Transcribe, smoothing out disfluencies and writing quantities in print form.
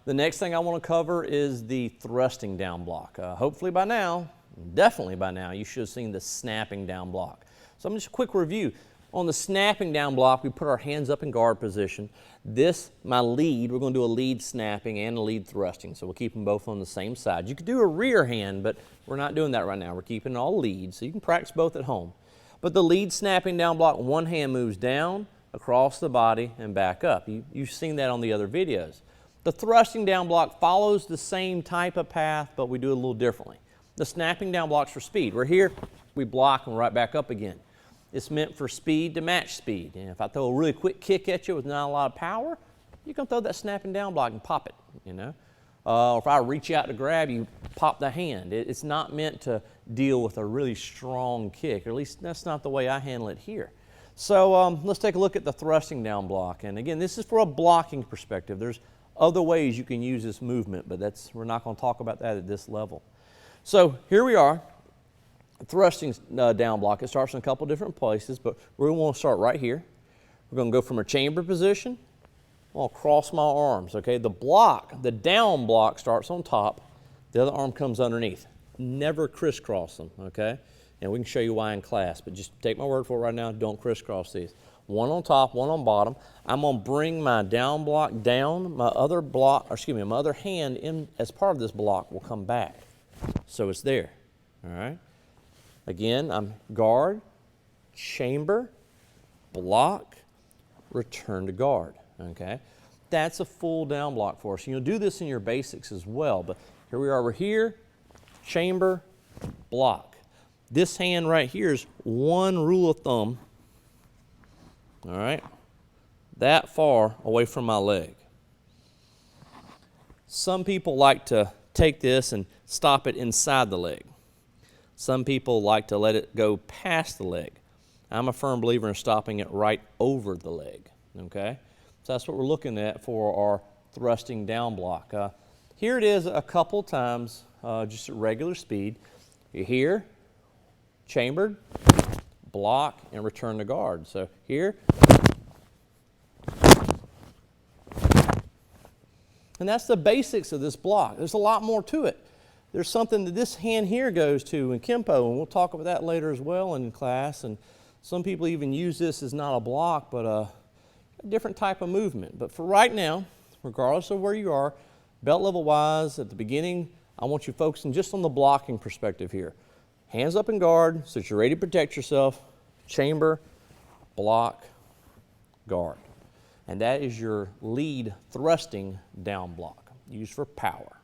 The next thing I want to cover is the thrusting down block. Hopefully by now, definitely by now, you should have seen the snapping down block. So I'm just a quick review. On the snapping down block, we put our hands up in guard position. This, my lead, we're going to do a lead snapping and a lead thrusting, so we'll keep them both on the same side. You could do a rear hand, but we're not doing that right now. We're keeping it all lead, so you can practice both at home. But the lead snapping down block, one hand moves down, across the body, and back up. You've seen that on the other videos. The thrusting down block follows the same type of path, but we do it a little differently. The snapping down block's for speed. We're here, we block, and we're right back up again. It's meant for speed to match speed. And if I throw a really quick kick at you with not a lot of power, you can throw that snapping down block and pop it, you know. Or if I reach out to grab you, pop the hand. It's not meant to deal with a really strong kick, or at least that's not the way I handle it here. So let's take a look at the thrusting down block. And again, this is for a blocking perspective. There's other ways you can use this movement, but we're not going to talk about that at this level. So here we are. Thrusting down block, it starts in a couple different places, but we're going to want to start right here. We're going to go from a chamber position. I'm going to cross my arms, okay? The block, the down block starts on top. The other arm comes underneath. Never crisscross them, okay? And we can show you why in class, but just take my word for it right now, don't crisscross these. One on top, one on bottom. I'm going to bring my down block down. My other hand in as part of this block will come back. So it's there, all right? Again, I'm guard, chamber, block, return to guard, okay? That's a full down block for us. You'll do this in your basics as well, but here we are, we're here, chamber, block. This hand right here is one rule of thumb, all right, that far away from my leg. Some people like to take this and stop it inside the leg. Some people like to let it go past the leg. I'm a firm believer in stopping it right over the leg, okay? So that's what we're looking at for our thrusting down block. Here it is a couple times, just at regular speed. You're here, chambered, block, and return to guard. So here. And that's the basics of this block. There's a lot more to it. There's something that this hand here goes to in Kempo, and we'll talk about that later as well in class. And some people even use this as not a block, but a different type of movement. But for right now, regardless of where you are, belt level wise, at the beginning, I want you focusing just on the blocking perspective here. Hands up in guard so that you're ready to protect yourself. Chamber, block, guard. And that is your lead thrusting down block, used for power.